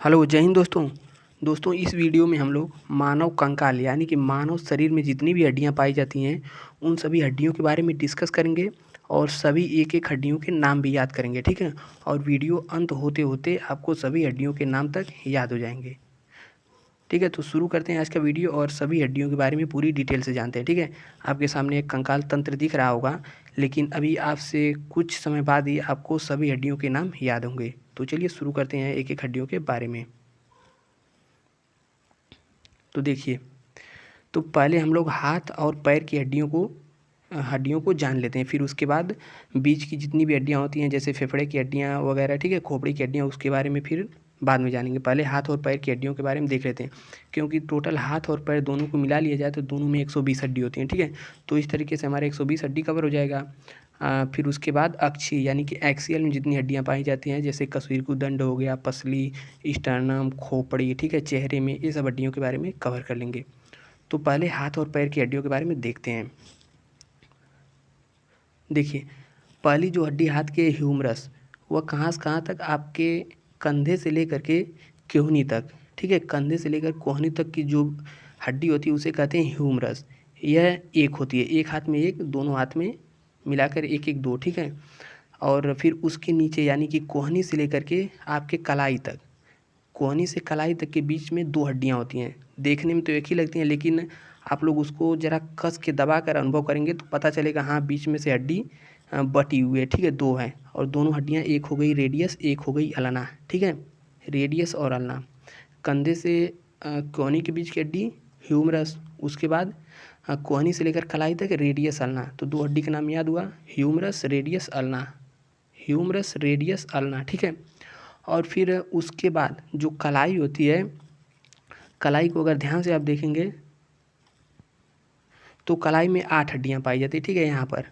Hello, जय हिंद दोस्तों। दोस्तों, इस वीडियो में हम लोग मानव कंकाल यानी कि मानव शरीर में जितनी भी हड्डियां पाई जाती हैं उन सभी हड्डियों के बारे में डिस्कस करेंगे और सभी एक एक हड्डियों के नाम भी याद करेंगे, ठीक है। और वीडियो अंत होते होते आपको सभी हड्डियों के नाम तक याद हो जाएंगे, ठीक है। तो शुरू करते हैं आज का वीडियो और सभी हड्डियों के बारे में पूरी डिटेल से जानते हैं, ठीक है। आपके सामने एक कंकाल तंत्र दिख रहा होगा, लेकिन अभी आपसे कुछ समय बाद ही आपको सभी हड्डियों के नाम याद होंगे। तो चलिए शुरू करते हैं एक एक हड्डियों के बारे में। तो देखिए, तो पहले हम लोग हाथ और पैर की हड्डियों को जान लेते हैं, फिर उसके बाद बीच की जितनी भी हड्डियां होती हैं जैसे फेफड़े की हड्डियां वगैरह, ठीक है, खोपड़ी की हड्डियां, उसके बारे में फिर बाद में जानेंगे। पहले हाथ और पैर की हड्डियों के बारे में देख लेते हैं, क्योंकि टोटल हाथ और पैर दोनों को मिला लिया जाए तो दोनों में 120 हड्डी होती हैं, ठीक है। तो इस तरीके से हमारे 120 हड्डी कवर हो जाएगा। फिर उसके बाद अक्षीय यानी कि एक्सियल में जितनी हड्डियां पाई जाती हैं जैसे कशेरुकदंड हो गया, पसली, स्टर्नम, खोपड़ी, ठीक है, चेहरे में, ये सब हड्डियों के बारे में कवर कर लेंगे। तो पहले हाथ और पैर की हड्डियों के बारे में देखते हैं। देखिए, पहली जो हड्डी हाथ के ह्यूमरस, वह कहाँ से कहाँ तक, आपके कंधे से लेकर के कोहनी तक, ठीक है, कंधे से लेकर कोहनी तक की जो हड्डी होती है उसे कहते हैं ह्यूमरस। यह एक होती है, एक हाथ में एक, दोनों हाथ में मिलाकर एक एक दो, ठीक है। और फिर उसके नीचे यानी कि कोहनी से लेकर के आपके कलाई तक, कोहनी से कलाई तक के बीच में दो हड्डियां होती हैं। देखने में तो एक ही लगती हैं, लेकिन आप लोग उसको ज़रा कस के दबा कर अनुभव करेंगे तो पता चलेगा, हाँ, बीच में से हड्डी बटी हुई है, ठीक है, दो हैं। और दोनों हड्डियां, एक हो गई रेडियस, एक हो गई अल्ना, ठीक है, रेडियस और अल्ना। कंधे से कोहनी के बीच की हड्डी ह्यूमरस, उसके बाद कोहनी से लेकर कलाई तक रेडियस अल्ना। तो दो हड्डी का नाम याद हुआ, humerus, radius, ulna, humerus, radius, ulna, ठीक है। और फिर उसके बाद जो कलाई होती है, कलाई को अगर ध्यान से आप देखेंगे तो कलाई में 8 हड्डियां पाई जाती है, ठीक है। यहाँ पर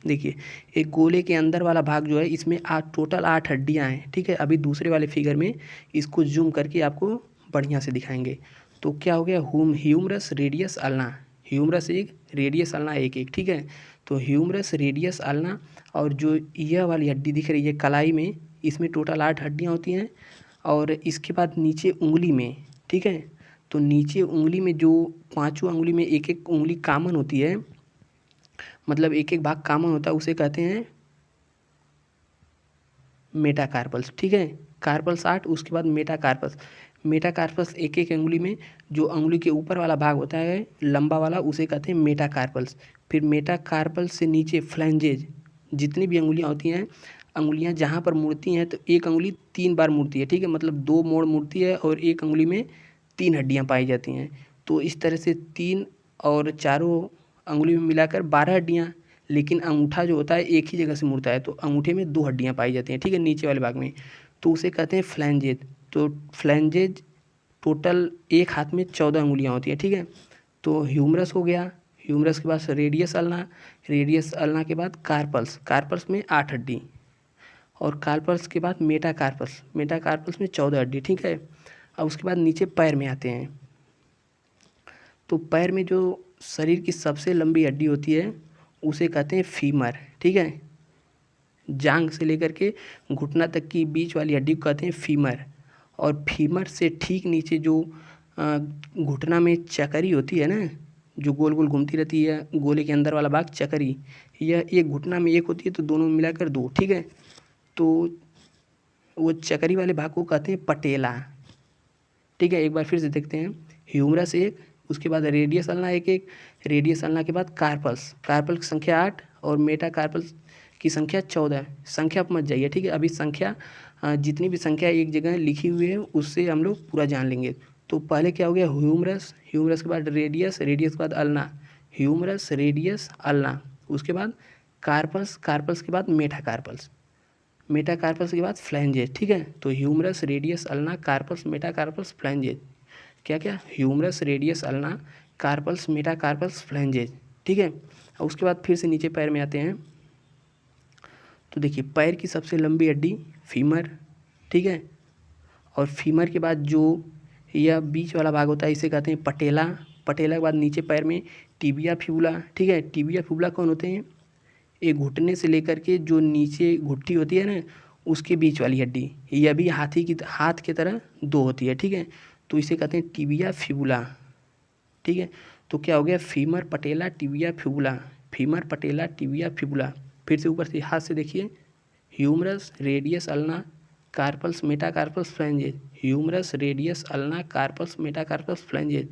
देखिए, एक गोले के अंदर वाला भाग जो है इसमें टोटल 8 हड्डियां हैं, ठीक है। अभी दूसरे वाले फिगर में इसको जूम करके आपको बढ़िया से दिखाएंगे। तो क्या हो गया, ह्यूमरस, रेडियस, अल्ना, ह्यूमरस एक, रेडियस अल्ना एक एक, ठीक है। तो ह्यूमरस, रेडियस, अल्ना, और जो यह वाली हड्डी दिख रही है कलाई में, इसमें टोटल 8 हड्डियां होती हैं। और इसके बाद नीचे उंगली में, ठीक है, तो नीचे उंगली में जो पांचों उंगली में एक एक उंगली कॉमन होती है, मतलब एक एक भाग कॉमन होता है, उसे कहते हैं मेटाकार्पल्स, ठीक है। कार्पल्स 8, उसके बाद मेटाकार्पल्स। मेटाकार्पल्स एक एक अंगुली में जो अंगुली के ऊपर वाला भाग होता है लंबा वाला, उसे कहते हैं मेटाकार्पल्स। फिर मेटाकार्पल्स से नीचे फ्लैंजेज, जितनी भी अंगुलियां होती हैं, अंगुलियां जहाँ पर मुड़ती हैं तो एक अंगुली 3 बार मुड़ती है, ठीक है, मतलब 2 मोड़ मुड़ती है और एक अंगुली में 3 हड्डियां पाई जाती हैं। तो इस तरह से 3 और चारों अंगुली में मिलाकर 12 हड्डियां। लेकिन अंगूठा जो होता है एक ही जगह से मुड़ता है, तो अंगूठे में 2 हड्डियां पाई जाती हैं, ठीक है, नीचे वाले भाग में, तो उसे कहते हैं फ्लैंजेज। तो फ्लैंजेज टोटल एक हाथ में 14 अंगुलियां होती हैं, ठीक है। तो ह्यूमरस हो गया, ह्यूमरस के बाद रेडियस अल्ना, रेडियस अल्ना के बाद कार्पल्स, कार्पल्स में 8 हड्डी, और कार्पल्स के बाद मेटाकार्पल्स, मेटाकार्पल्स में 14 हड्डी, ठीक है। अब उसके बाद नीचे पैर में आते हैं। तो पैर में जो शरीर की सबसे लंबी हड्डी होती है उसे कहते हैं फीमर, ठीक है। जांघ से लेकर के घुटना तक की बीच वाली हड्डी को कहते हैं फीमर। और फीमर से ठीक नीचे जो घुटना में चकरी होती है ना, जो गोल गोल घूमती रहती है, गोले के अंदर वाला भाग चकरी, यह एक घुटना में एक होती है तो दोनों मिलाकर 2, ठीक है। तो वो चकरी वाले भाग को कहते हैं पटेला, ठीक है। एक बार फिर से देखते हैं, ह्यूमरस एक, उसके बाद रेडियस अल्ना एक एक, रेडियस अल्ना के बाद कार्पल्स, कार्पल की संख्या 8 और मेटा कार्पल्स की संख्या 14। संख्या पर मत जाइए, ठीक है, अभी संख्या जितनी भी संख्या एक जगह लिखी हुई है उससे हम लोग पूरा जान लेंगे। तो पहले क्या हो गया, ह्यूमरस, ह्यूमरस के बाद रेडियस, रेडियस के बाद अल्ना, ह्यूमरस, रेडियस, अल्ना, उसके बाद कार्पल्स, कार्पल्स के बाद मेटा कार्पल्स, मेटाकार्पल्स के बाद फ्लैंजेज, ठीक है। तो humerus, radius, ulna, carpals, metacarpals, phalanges, क्या क्या, humerus, radius, ulna, carpals, metacarpals, phalanges, ठीक है। और उसके बाद फिर से नीचे पैर में आते हैं। तो देखिए, पैर की सबसे लंबी हड्डी फीमर, ठीक है। और फीमर के बाद जो यह बीच वाला भाग होता है इसे कहते हैं पटेला, पटेला के बाद नीचे पैर में टिबिया फ्यूला, ठीक है। टिबिया फ्यूला कौन होते हैं, एक घुटने से लेकर के जो नीचे घुट्टी होती है ना, उसके बीच वाली हड्डी, यह भी हाथ की तरह दो होती है, ठीक है। तो इसे कहते हैं टिबिया फिबुला, ठीक है। तो क्या हो गया, femur patella tibia fibula, femur patella tibia fibula. फिर से ऊपर से हाथ से देखिए, humerus radius ulna carpals metacarpals phalanges, humerus radius ulna carpals metacarpals phalanges.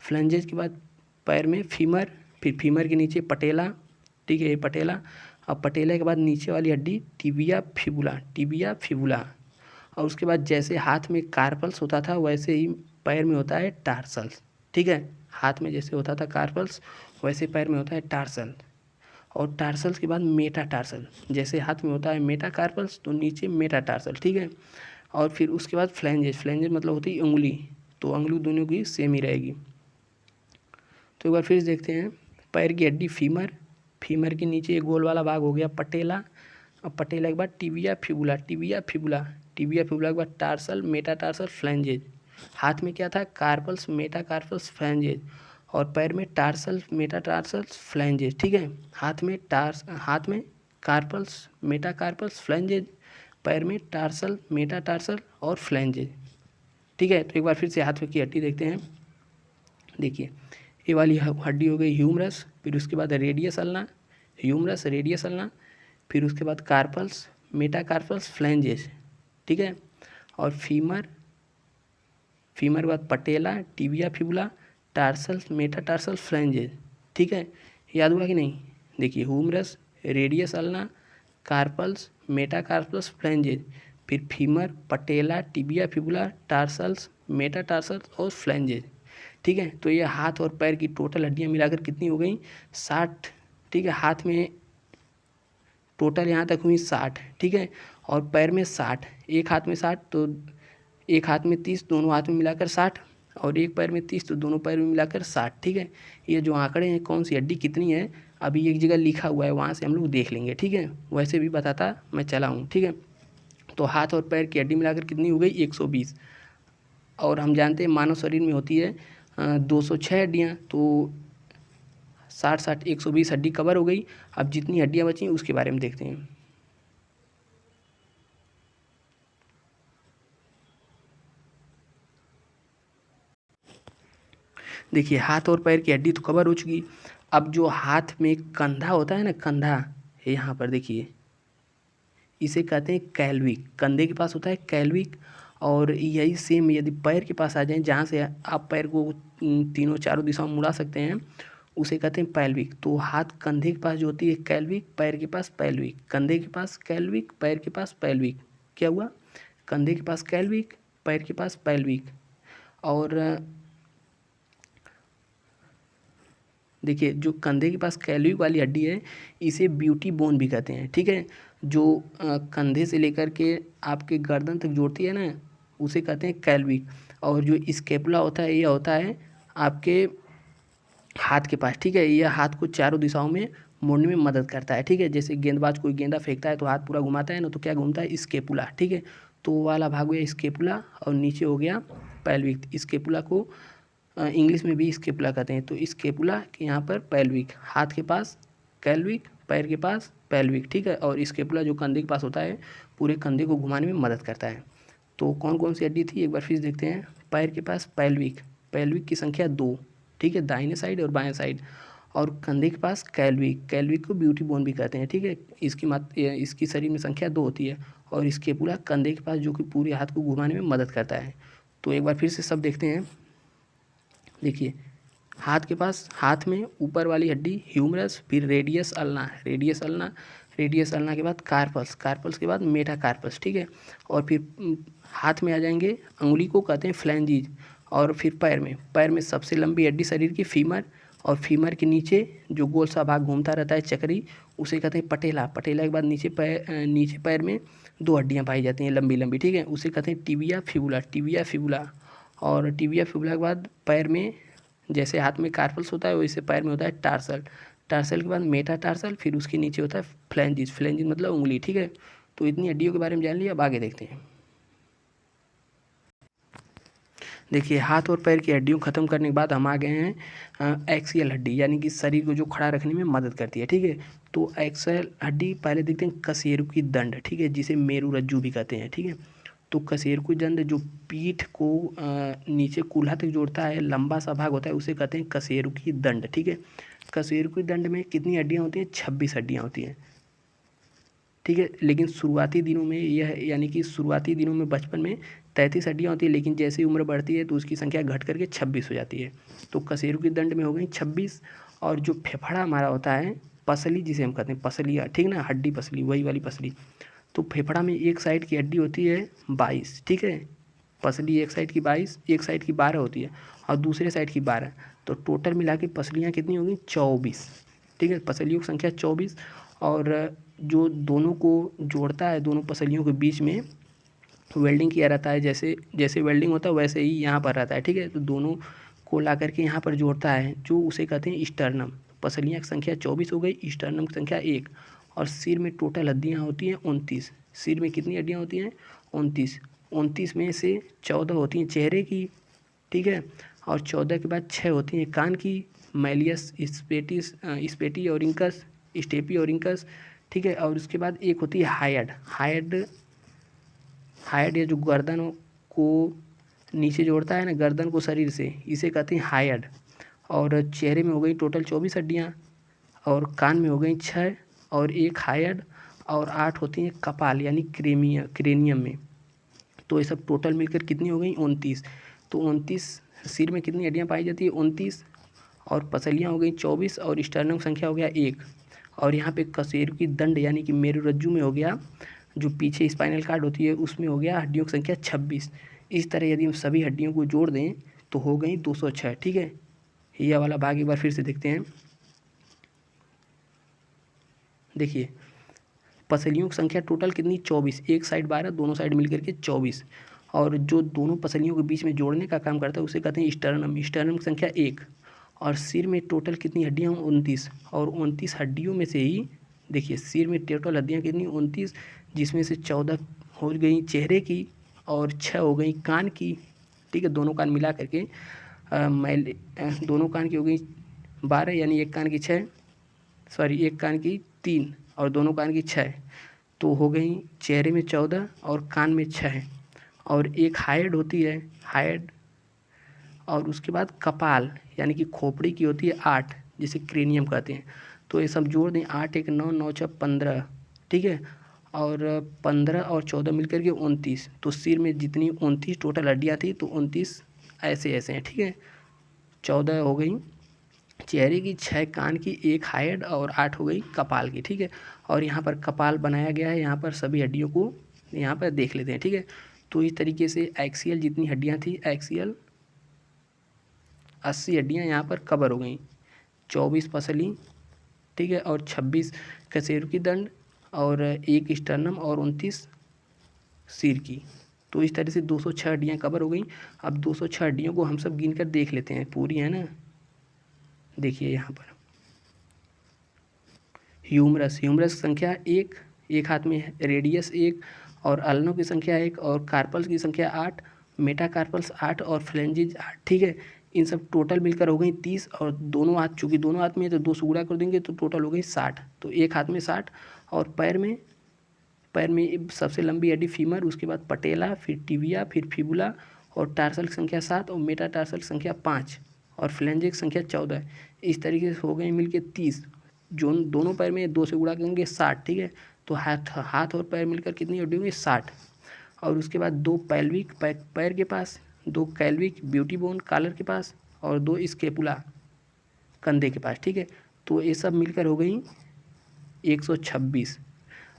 Phalanges के बाद पैर में फीमर, फिर फीमर के नीचे पटेला, ठीक है, ये पटेला। अब पटेला के बाद नीचे वाली हड्डी टिबिया फिबुला, टिबिया फिबुला। और उसके बाद जैसे हाथ में कार्पल्स होता था वैसे ही पैर में होता है टार्सल्स, ठीक है। हाथ में जैसे होता था कार्पल्स वैसे पैर में होता है टार्सल। और टार्सल्स के बाद मेटाटार्सल, जैसे हाथ में होता है मेटाकार्पल्स तो नीचे मेटाटार्सल, ठीक है। और फिर उसके बाद फ्लैंजेस, फ्लैंजेस मतलब होती है उंगली, तो उंगली दोनों की सेम ही रहेगी। तो एक बार फिर देखते हैं, पैर की हड्डी फीमर, फीमर के नीचे गोल वाला भाग हो गया पटेला। अब पटेला के बाद tibia fibula, tibia fibula, tibia fibula के बाद टार्सल मेटाटार्सल फ्लैंजेज। हाथ में क्या था, कार्पल्स मेटाकार्पल्स फ्लैंजेज, और पैर में टार्सल मेटाटार्सल फ्लैंजेज, ठीक है। हाथ में कार्पल्स मेटाकार्पल्स फ्लैंजेज, पैर में टार्सल मेटाटार्सल और फ्लैंजेज, ठीक है। तो एक बार फिर से हाथ की हड्डी देखते हैं। देखिए, ये वाली हड्डी हो गई ह्यूमरस, फिर उसके बाद radius ulna, humerus radius ulna, फिर उसके बाद कार्पल्स मेटाकार्पल्स फ्लैंजेस, ठीक है। और फीमर, फीमर के बाद patella tibia fibula tarsals metatarsal phalanges, ठीक है। याद हुआ कि नहीं? देखिए, humerus radius ulna carpals metacarpals phalanges, फिर femur patella tibia fibula tarsals metatarsals और फ्लैंजेस, ठीक है। तो ये हाथ और पैर की टोटल हड्डियाँ मिलाकर कितनी हो गई, 60, ठीक है। हाथ में टोटल यहाँ तक हुई 60, ठीक है। और पैर में 60, एक हाथ में 60 तो एक हाथ में 30, दोनों हाथ में मिलाकर 60, और एक पैर में 30 तो दोनों पैर में मिलाकर 60, ठीक है। ये जो आंकड़े हैं कौन सी हड्डी कितनी है अभी एक जगह लिखा हुआ है, वहाँ से हम लोग देख लेंगे, ठीक है। वैसे भी बताता मैं चला हूँ, ठीक है। तो हाथ और पैर की हड्डी मिलाकर कितनी हो गई, 120। और हम जानते हैं मानव शरीर में होती है 206 हड्डियाँ, तो 60 120 हड्डी कवर हो गई। अब जितनी हड्डियाँ बची उसके बारे में देखते हैं। देखिए, हाथ और पैर की हड्डी तो कवर हो चुकी। अब जो हाथ में कंधा होता है ना, कंधा, यहाँ पर देखिए, इसे कहते हैं कैल्विक, कंधे के पास होता है कैल्विक। और यही सेम यदि पैर के पास आ जाए, जहाँ से आप पैर को तीनों चारों दिशाओं में मुड़ा सकते हैं, उसे कहते हैं पैल्विक। तो हाथ कंधे के पास जो होती है कैल्विक, पैर के पास पैल्विक, कंधे के पास कैल्विक, पैर के पास पैल्विक। क्या हुआ, कंधे के पास कैल्विक, पैर के पास पैल्विक। और देखिए, जो कंधे के पास कैल्विक वाली हड्डी है इसे ब्यूटी बोन भी कहते हैं, ठीक है। जो कंधे से लेकर के आपके गर्दन तक जोड़ती है ना, उसे कहते हैं कैल्विक। और जो स्केपुला होता है यह होता है आपके हाथ के पास, ठीक है। यह हाथ को चारों दिशाओं में मोड़ने में मदद करता है, ठीक है। जैसे गेंदबाज कोई गेंदा फेंकता है तो हाथ पूरा घुमाता है ना, तो क्या घूमता है, स्केपुला, ठीक है। तो वो वाला भाग हो गया स्केपुला, और नीचे हो गया पैल्विक। स्केपुला को इंग्लिश में भी स्केपुला कहते हैं। तो स्केपुला के यहाँ पर पैल्विक, हाथ के पास कैल्विक, पैर के पास पैल्विक, ठीक है। और स्केपुला जो कंधे के पास होता है पूरे कंधे को घुमाने में मदद करता है। तो कौन कौन सी हड्डी थी एक बार फिर देखते हैं। पैर के पास पैल्विक, पैल्विक की संख्या 2, ठीक है, दाहिने साइड और बाएं साइड। और कंधे के पास कैल्विक, कैल्विक को ब्यूटी बोन भी कहते हैं, ठीक है। इसकी शरीर में संख्या 2 होती है। और स्केपुला कंधे के पास जो कि पूरे हाथ को घुमाने में मदद करता है। तो एक बार फिर से सब देखते हैं। देखिए, हाथ के पास, हाथ में ऊपर वाली हड्डी ह्यूमरस, फिर radius ulna, radius ulna, radius ulna के बाद कार्पल्स, कार्पल्स के बाद मेटाकार्पल्स, ठीक है। और फिर हाथ में आ जाएंगे, अंगुली को कहते हैं फ्लैंजीज। और फिर पैर में सबसे लंबी हड्डी शरीर की फीमर, और फीमर के नीचे जो गोल सा भाग घूमता रहता है चक्री, उसे कहते हैं पटेला। पटेला के बाद नीचे पैर में 2 हड्डियाँ पाई जाती हैं लंबी लंबी, ठीक है, उसे कहते हैं टिबिया फिबुला, टिबिया फिबुला। और टिबिया फिबुला के बाद पैर में, जैसे हाथ में कार्पल्स होता है वैसे पैर में होता है टार्सल, टार्सल के बाद मेटाटार्सल, फिर उसके नीचे होता है फ्लैंजिस, फ्लैंजिस मतलब उंगली, ठीक है। तो इतनी हड्डियों के बारे में जान लिया, अब आगे देखते हैं। देखिए हाथ और पैर की हड्डियों ख़त्म करने के बाद हम आ गए हैं एक्सियल हड्डी, यानी कि शरीर को जो खड़ा रखने में मदद करती है। ठीक है, तो एक्सियल हड्डी पहले देखते हैं कशेरुकी दंड, ठीक है, जिसे मेरुरज्जु भी कहते हैं। ठीक है, तो कशेरुकी दंड जो पीठ को नीचे कूल्हा तक जोड़ता है, लंबा सा भाग होता है, उसे कहते हैं कशेरुकी दंड। ठीक है, कशेरुकी दंड में कितनी हड्डियाँ होती हैं? 26 हड्डियाँ होती हैं। ठीक है, लेकिन शुरुआती दिनों में यह, यानी कि शुरुआती दिनों में बचपन में 33 हड्डियाँ होती है, लेकिन जैसे ही उम्र बढ़ती है तो उसकी संख्या घट करके 26 हो जाती है। तो कशेरुकी दंड में हो गई 26। और जो फेफड़ा हमारा होता है, पसली जिसे हम कहते हैं, पसलियाँ, ठीक ना, हड्डी पसली, वही वाली पसली। तो फेफड़ा में एक साइड की हड्डी होती है 22, ठीक है, पसली एक साइड की 22, एक साइड की 12 होती है और दूसरे साइड की 12। तो टोटल मिला के पसलियाँ कितनी होगी? 24। ठीक है, पसलियों की संख्या 24। और जो दोनों को जोड़ता है, दोनों पसलियों के बीच में वेल्डिंग किया रहता है, जैसे जैसे वेल्डिंग होता है वैसे ही यहाँ पर रहता है। ठीक है, तो दोनों को ला करके यहाँ पर जोड़ता है, जो उसे कहते हैं स्टर्नम। पसलियाँ की संख्या 24 हो गई, स्टर्नम की संख्या 1। और सिर में टोटल हड्डियाँ होती हैं 29। सिर में कितनी हड्डियाँ होती हैं? 29। 29 में से 14 होती हैं चेहरे की, ठीक है, और 14 के बाद 6 होती हैं कान की, मैलियस स्पेटिस, स्पेटी और इंकस, स्टेपी और इंकस। ठीक है, और उसके बाद एक होती है हायड। हायड या जो गर्दन को नीचे जोड़ता है ना, गर्दन को शरीर से, इसे कहते हैं हायड। और चेहरे में हो गई टोटल 24 हड्डियाँ, और कान में हो गई 6, और एक हायड, और 8 होती हैं कपाल यानी क्रेनियम में। तो ये सब टोटल मिलकर कितनी हो गई? 29। तो 29, सिर में कितनी हड्डियाँ पाई जाती है? 29। और पसलियाँ हो गई 24, और स्टर्नम संख्या हो गया 1। और यहाँ पे कशेरुकी दंड यानी कि मेरुरज्जु में हो गया, जो पीछे स्पाइनल कार्ड होती है उसमें हो गया हड्डियों की संख्या 26। इस तरह यदि हम सभी हड्डियों को जोड़ दें तो हो गई 206। ठीक है, यह वाला भाग एक बार फिर से देखते हैं। देखिए पसलियों की संख्या टोटल कितनी? 24, एक साइड 12, दोनों साइड मिलकर के 24। और जो दोनों पसलियों के बीच में जोड़ने का काम करता है उसे कहते हैं स्टर्नम। स्टर्नम की संख्या 1। और सिर में टोटल कितनी हड्डियाँ? 29। और 29 हड्डियों में से ही देखिए सिर में टोटल हड्डियाँ कितनी? 29, जिसमें से 14 हो गई चेहरे की और 6 हो गई कान की। ठीक है, दोनों कान मिला करके दोनों कान की हो गई 12, यानी एक कान की 6, सॉरी एक कान की 3 और दोनों कान की 6। तो हो गई चेहरे में 14 और कान में 6। और एक हाइड होती है, हाइड, और उसके बाद कपाल यानी कि खोपड़ी की होती है 8, जिसे क्रेनियम कहते हैं। तो ये सब जोड़ दें, 8 एक 9, 9 6 15। ठीक है, और 15 और 14 मिलकर के 29। तो सिर में जितनी 29 टोटल हड्डियाँ थी, तो 29 ऐसे ऐसे हैं। ठीक है, 14 हो गई चेहरे की, 6 कान की, 1 हाइड और 8 हो गई कपाल की। ठीक है, और यहाँ पर कपाल बनाया गया है, यहाँ पर सभी हड्डियों को यहाँ पर देख लेते हैं। ठीक है, तो इस तरीके से एक्सियल जितनी हड्डियाँ थी, एक्सियल 80 हड्डियाँ यहाँ पर कवर हो गई। 24 पसली, ठीक है, और 26 कशेरुकी दंड, और 1 स्टर्नम, और 29 सिर की। तो इस तरह से 206 हड्डियाँ कवर हो गई। अब 206 हड्डियों को हम सब गिन कर देख लेते हैं, पूरी है ना। देखिए यहाँ पर ह्यूमरस, ह्यूमरस की संख्या 1, एक हाथ में है, रेडियस 1, और अल्नों की संख्या 1, और कार्पल्स की संख्या 8, मेटाकार्पल्स 8, और फ्लेंजिज 8। ठीक है, इन सब टोटल मिलकर हो गई 30। और दोनों हाथ, चूँकि दोनों हाथ में है तो 2 से गुणा कर देंगे तो टोटल हो गई 60। तो एक हाथ में 60। और पैर में सबसे लंबी हड्डी फीमर, उसके बाद पटेला, फिर टिबिया, फिर फिबुला, और टार्सल की संख्या 7, और मेटाटार्सल की संख्या 5, और फ्लेंजे की संख्या 14। इस तरीके से हो गए मिलके 30। जो दोनों पैर में 2 से गुणा करेंगे 60। ठीक है, तो हाथ और पैर मिलकर कितनी हड्डी होंगी? 60। और उसके बाद 2 पैल्विक पैर के पास, 2 कैल्विक ब्यूटी बोन कॉलर के पास, और 2 स्केपुला कंधे के पास। ठीक है, तो ये सब मिलकर हो गई 126।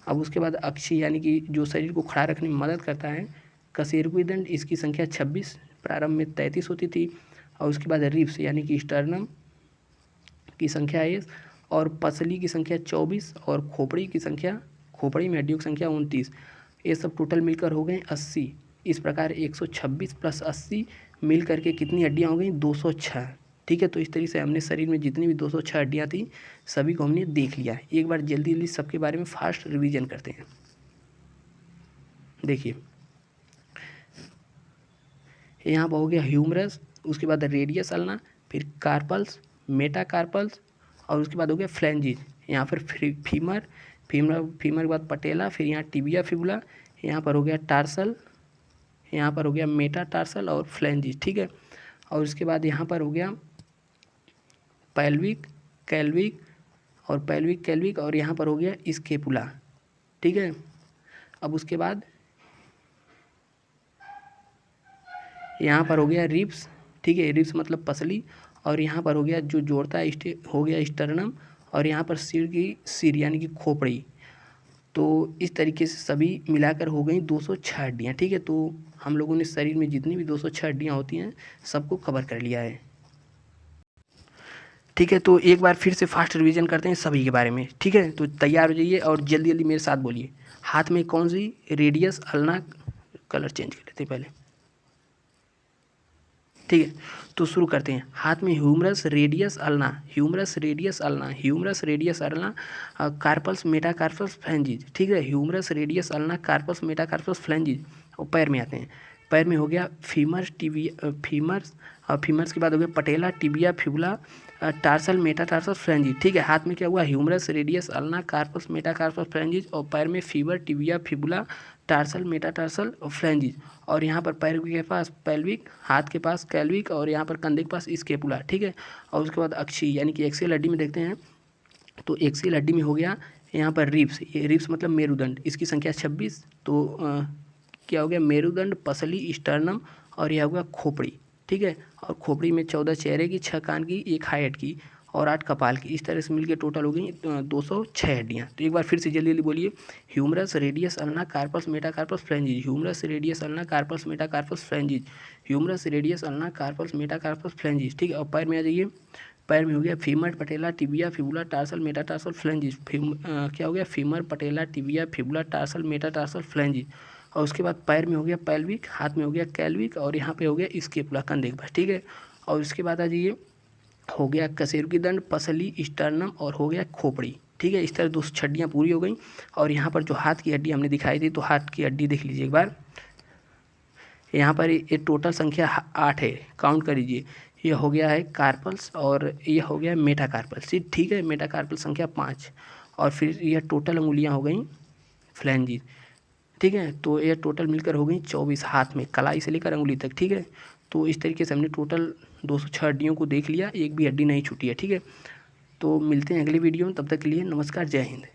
अब उसके बाद अक्षी यानी कि जो शरीर को खड़ा रखने में मदद करता है, कशेरुकी दंड, इसकी संख्या 26, प्रारंभ में 33 होती थी। और उसके बाद रिब्स यानी कि स्टर्नम की संख्या 1, और पसली की संख्या 24, और खोपड़ी की संख्या, खोपड़ी में हड्डियों की संख्या 29। ये सब टोटल मिलकर हो गए 80। इस प्रकार 126 प्लस 80 मिल करके कितनी हड्डियाँ हो गई? 206। ठीक है, तो इस तरीके से हमने शरीर में जितनी भी 206 हड्डियाँ थी सभी को हमने देख लिया। एक बार जल्दी जल्दी सबके बारे में फास्ट रिवीजन करते हैं। देखिए यहाँ पर हो गया ह्यूमरस, उसके बाद रेडियस अल्ना, फिर कार्पल्स, मेटाकार्पल्स, और उसके बाद हो गया फ्लैंजिज। यहाँ पर फीमर, फीमर के बाद पटेला, फिर यहाँ टिबिया फिबुला, यहाँ पर हो गया टार्सल, यहाँ पर हो गया मेटाटार्सल और फ्लैंजिज, ठीक है। और उसके बाद यहाँ पर हो गया पैल्विक, कैल्विक और पैल्विक कैल्विक, और यहाँ पर हो गया स्केपुला, ठीक है। अब उसके बाद यहाँ पर हो गया रिब्स, ठीक है, रिब्स मतलब पसली, और यहाँ पर हो गया जो जोड़ता है हो गया स्टर्नम, और यहाँ पर सिर की सिर यानी कि खोपड़ी। तो इस तरीके से सभी मिलाकर हो गई 206 हड्डियाँ, ठीक है। तो हम लोगों ने शरीर में जितनी भी 206 हड्डियाँ होती हैं सबको कवर कर लिया है, ठीक है। तो एक बार फिर से फास्ट रिवीजन करते हैं सभी के बारे में, ठीक है। तो तैयार हो जाइए और जल्दी जल्दी मेरे साथ बोलिए। हाथ में कौन सी, रेडियस अल्ना, कलर चेंज कर लेते हैं पहले, ठीक है। तो शुरू करते हैं। हाथ में humerus radius ulna, humerus radius ulna, humerus radius ulna, carpals metacarpals phalanges, ठीक है। Humerus radius ulna, carpals metacarpals phalanges. और पैर में आते हैं। पैर में हो गया फीमर टिबिया, फीमर्स, और फीमर्स के बाद हो गया patella, tibia fibula, tarsal metatarsal phalanges, ठीक है। हाथ में क्या हुआ, humerus radius ulna, carpals metacarpals phalanges, और पैर में fever, tibia fibula, tarsal metatarsal और फ्लैंजिज। और यहाँ पर पैर के पास पेल्विक, हाथ के पास कैल्विक, और यहाँ पर कंधे के पास स्केपुला, ठीक है। और उसके बाद अक्षी यानी कि एक्सियल हड्डी में देखते हैं, तो एक्सियल हड्डी में हो गया यहाँ पर रिब्स, ये रिब्स मतलब मेरुदंड, इसकी संख्या 26। तो क्या हो गया, मेरुदंड, पसली, स्टर्नम, और यह हो गया खोपड़ी, ठीक है। और खोपड़ी में 14 चेहरे की, 6 कान की, 1 हाइट की और 8 कपाल की, इस तरह से मिलकर टोटल हो गई 206 हड्डियाँ। तो एक बार फिर से जल्दी जल्दी बोलिए। Humerus radius ulna, carpals metacarpals phalanges, humerus radius ulna, carpals metacarpals phalanges, humerus radius ulna, carpals metacarpals phalanges, ठीक है। और पैर में आ जाइए। पैर में हो गया femur, patella, tibia fibula, tarsal metatarsal फ्लैंजिज। क्या हो गया, femur, patella, tibia fibula, tarsal metatarsal फ्लैंजिज। और उसके बाद पैर में हो गया पैल्विक, हाथ में हो गया कैल्विक, और यहाँ पे हो गया स्केपुला, कंधे के पास, ठीक है। और उसके बाद आ जाइए, हो गया कशेरुकी दंड, पसली, स्टर्नम, और हो गया खोपड़ी, ठीक है। इस तरह 206 हड्डियाँ पूरी हो गई। और यहाँ पर जो हाथ की हड्डी हमने दिखाई थी, तो हाथ की हड्डी देख लीजिए एक बार। यहाँ पर ये टोटल संख्या 8 है, काउंट कर लीजिए। ये हो गया है कार्पल्स, और ये हो गया मेटाकार्पल्स, ठीक है। मेटाकार्पल संख्या 5, और फिर यह टोटल अंगुलियाँ हो गई फ्लैंजिज, ठीक है। तो ये टोटल मिलकर हो गई 24 हाथ में, कलाई से लेकर अंगुली तक, ठीक है। तो इस तरीके से हमने टोटल 206 हड्डियों को देख लिया, एक भी हड्डी नहीं छूटी है, ठीक है। तो मिलते हैं अगली वीडियो में, तब तक के लिए नमस्कार, जय हिंद।